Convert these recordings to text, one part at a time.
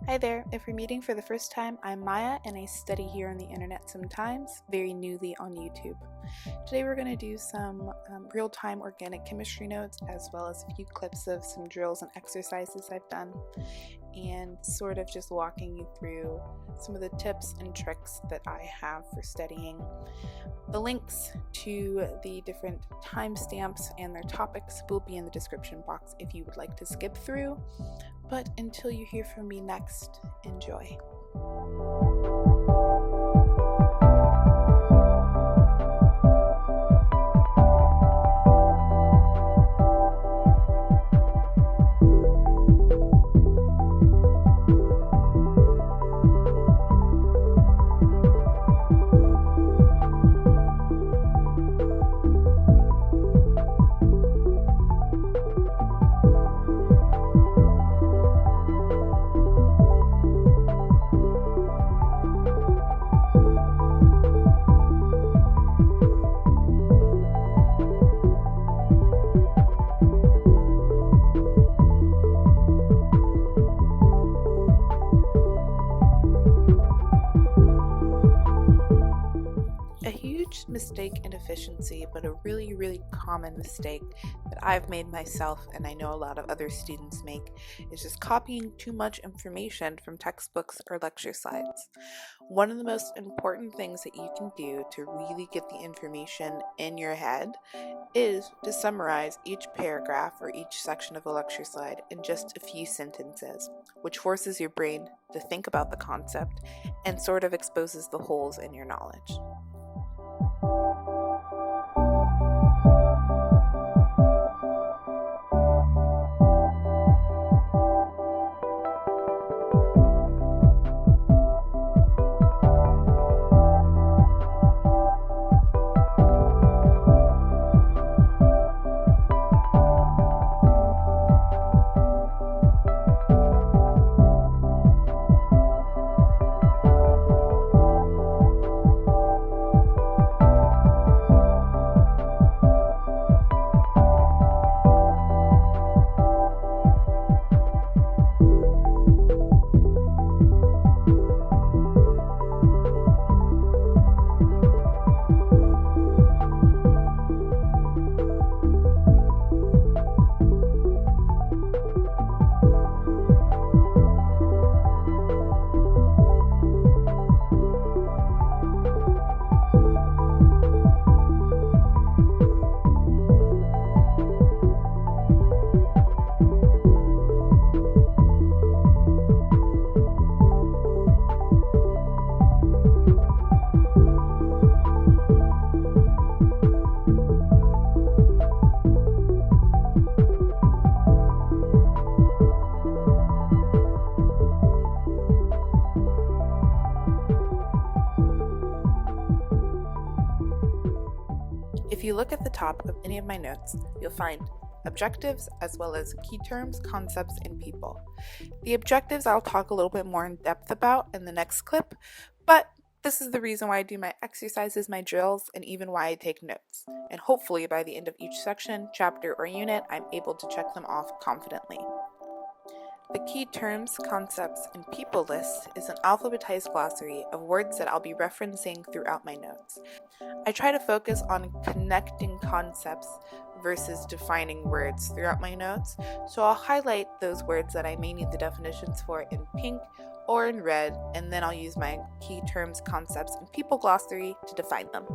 Hi there, if you're meeting for the first time, I'm Maya and I study here on the internet sometimes, very newly on YouTube. Today we're going to do some real-time organic chemistry notes as well as a few clips of some drills and exercises I've done, and sort of just walking you through some of the tips and tricks that I have for studying. The links to the different timestamps and their topics will be in the description box if you would like to skip through. But until you hear from me next, enjoy. Mistake and efficiency, but a really common mistake that I've made myself and I know a lot of other students make is just copying too much information from textbooks or lecture slides. One of the most important things that you can do to really get the information in your head is to summarize each paragraph or each section of a lecture slide in just a few sentences, which forces your brain to think about the concept and sort of exposes the holes in your knowledge. If you look at the top of any of my notes, you'll find objectives as well as key terms, concepts, and people. The objectives I'll talk a little bit more in depth about in the next clip, but this is the reason why I do my exercises, my drills, and even why I take notes. And hopefully by the end of each section, chapter, or unit, I'm able to check them off confidently. The key terms, concepts, and people list is an alphabetized glossary of words that I'll be referencing throughout my notes. I try to focus on connecting concepts versus defining words throughout my notes, so I'll highlight those words that I may need the definitions for in pink or in red, and then I'll use my key terms, concepts, and people glossary to define them.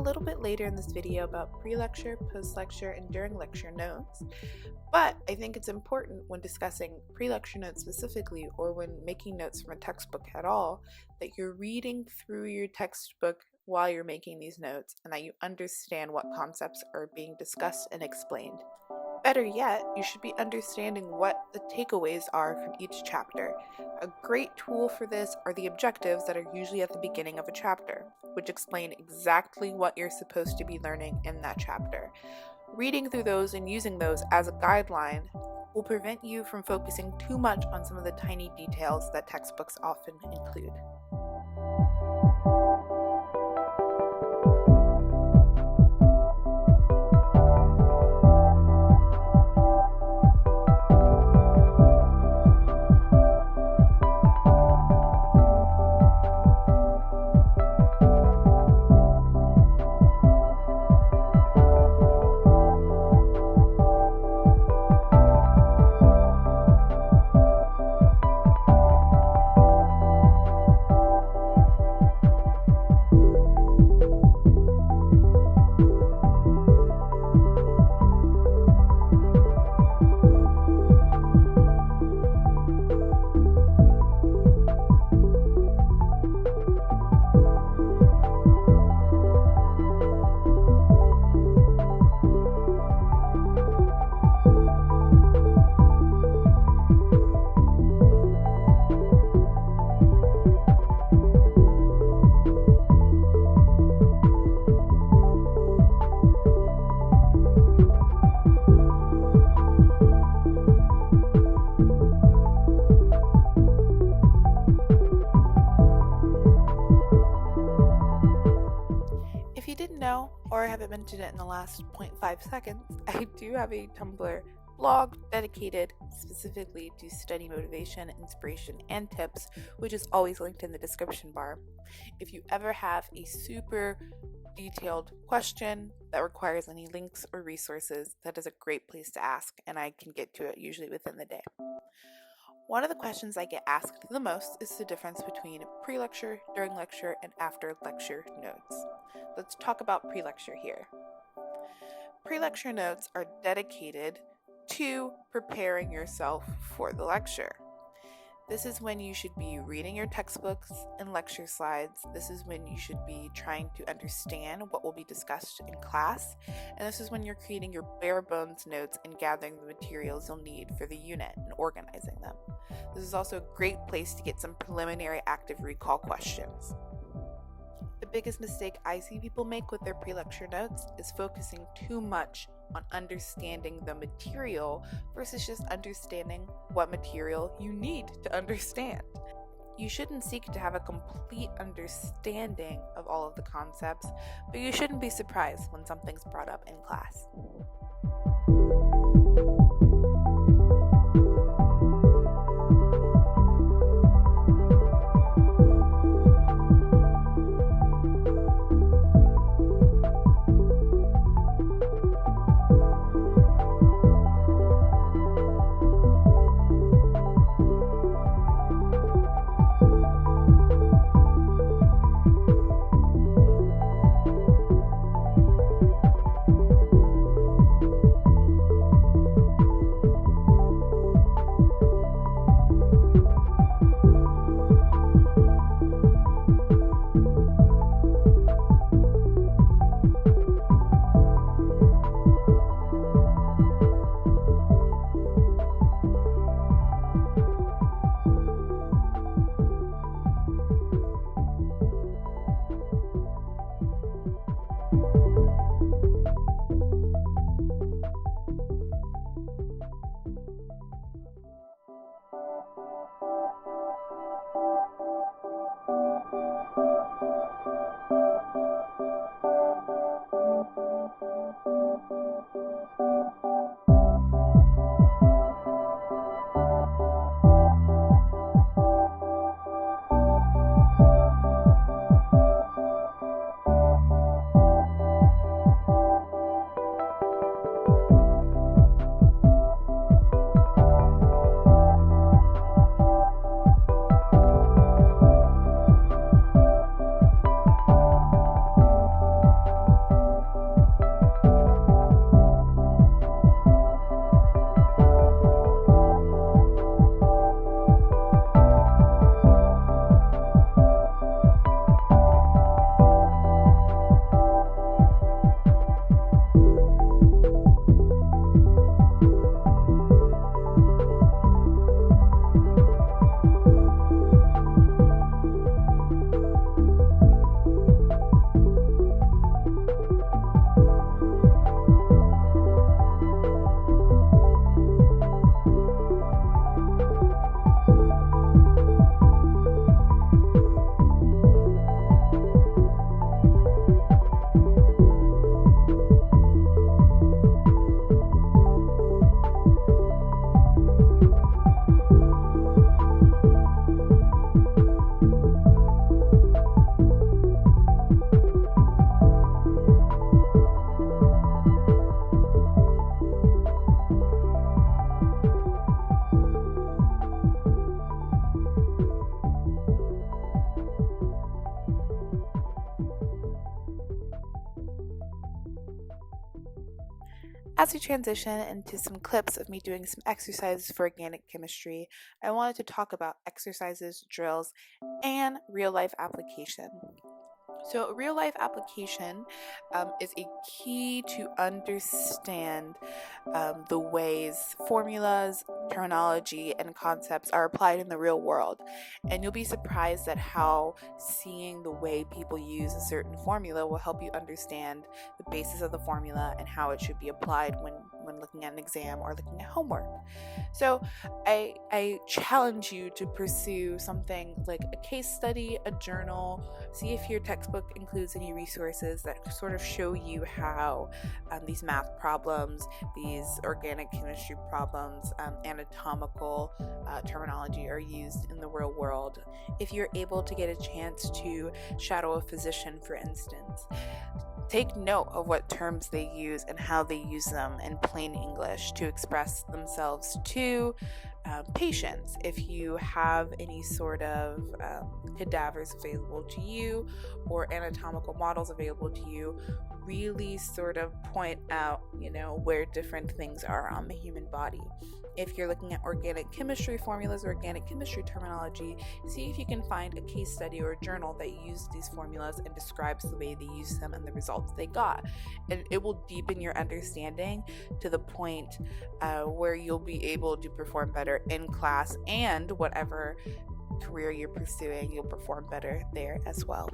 little bit later in this video about pre-lecture, post-lecture, and during lecture notes, but I think it's important when discussing pre-lecture notes specifically, or when making notes from a textbook at all, that you're reading through your textbook while you're making these notes and that you understand what concepts are being discussed and explained. Better yet, you should be understanding what the takeaways are from each chapter. A great tool for this are the objectives that are usually at the beginning of a chapter, which explain exactly what you're supposed to be learning in that chapter. Reading through those and using those as a guideline will prevent you from focusing too much on some of the tiny details that textbooks often include. Or I haven't mentioned it in the last 0.5 seconds, I do have a Tumblr blog dedicated specifically to study motivation, inspiration, and tips, which is always linked in the description bar. If you ever have a super detailed question that requires any links or resources, that is a great place to ask, and I can get to it usually within the day. One of the questions I get asked the most is the difference between pre-lecture, during lecture, and after lecture notes. Let's talk about pre-lecture here. Pre-lecture notes are dedicated to preparing yourself for the lecture. This is when you should be reading your textbooks and lecture slides. This is when you should be trying to understand what will be discussed in class. And this is when you're creating your bare bones notes and gathering the materials you'll need for the unit and organizing them. This is also a great place to get some preliminary active recall questions. The biggest mistake I see people make with their pre-lecture notes is focusing too much on understanding the material versus just understanding what material you need to understand. You shouldn't seek to have a complete understanding of all of the concepts, but you shouldn't be surprised when something's brought up in class. As we transition into some clips of me doing some exercises for organic chemistry, I wanted to talk about exercises, drills, and real life application. So, a real life application is a key to understand the ways formulas, terminology, and concepts are applied in the real world. And you'll be surprised at how seeing the way people use a certain formula will help you understand the basis of the formula and how it should be applied when looking at an exam or looking at homework. So I challenge you to pursue something like a case study, a journal. See if your textbook includes any resources that sort of show you how these math problems, these organic chemistry problems, anatomical terminology are used in the real world. If you're able to get a chance to shadow a physician, for instance, take note of what terms they use and how they use them in plain English to express themselves to patients. If you have any sort of cadavers available to you or anatomical models available to you, really sort of point out, where different things are on the human body. If you're looking at organic chemistry formulas or organic chemistry terminology, see if you can find a case study or a journal that uses these formulas and describes the way they use them and the results they got. And it will deepen your understanding to the point where you'll be able to perform better in class, and whatever career you're pursuing, you'll perform better there as well.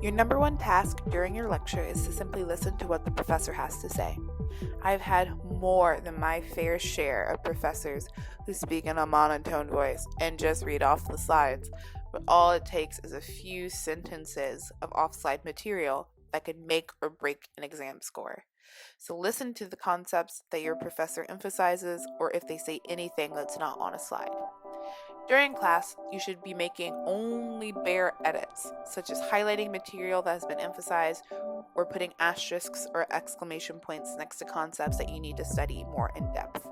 Your number one task during your lecture is to simply listen to what the professor has to say. I've had more than my fair share of professors who speak in a monotone voice and just read off the slides, but all it takes is a few sentences of off-slide material that could make or break an exam score. So listen to the concepts that your professor emphasizes, or if they say anything that's not on a slide. During class, you should be making only bare edits, such as highlighting material that has been emphasized or putting asterisks or exclamation points next to concepts that you need to study more in depth.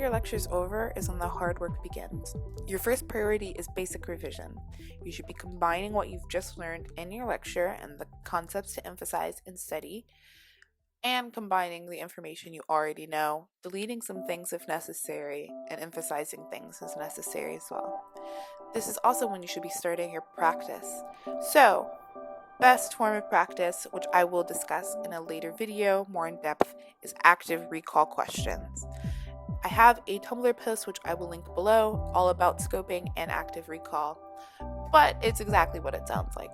your lecture's over is when the hard work begins. Your first priority is basic revision. You should be combining what you've just learned in your lecture and the concepts to emphasize and study, and combining the information you already know, deleting some things if necessary, and emphasizing things as necessary as well. This is also when you should be starting your practice. So, best form of practice, which I will discuss in a later video more in depth, is active recall questions. I have a Tumblr post, which I will link below, all about scoping and active recall, but it's exactly what it sounds like.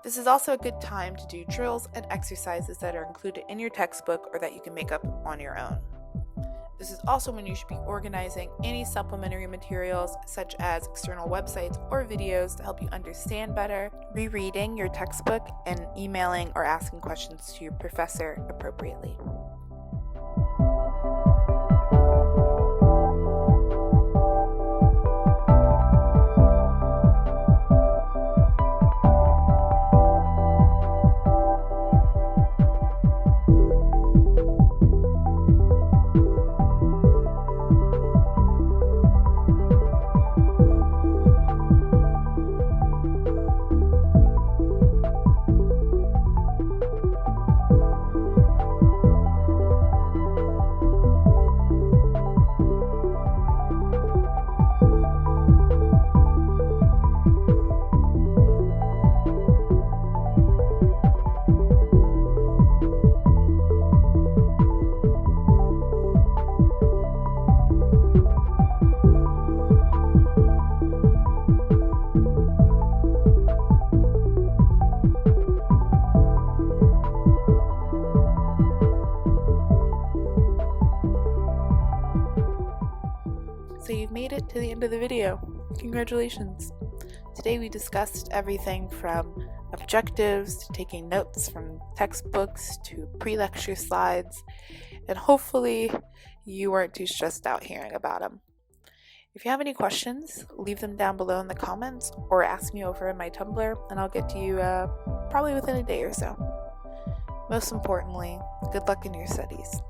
This is also a good time to do drills and exercises that are included in your textbook or that you can make up on your own. This is also when you should be organizing any supplementary materials such as external websites or videos to help you understand better, rereading your textbook, and emailing or asking questions to your professor appropriately. So you've made it to the end of the video. Congratulations! Today we discussed everything from objectives to taking notes from textbooks to pre-lecture slides, and hopefully you weren't too stressed out hearing about them. If you have any questions, leave them down below in the comments or ask me over in my Tumblr and I'll get to you probably within a day or so. Most importantly, good luck in your studies.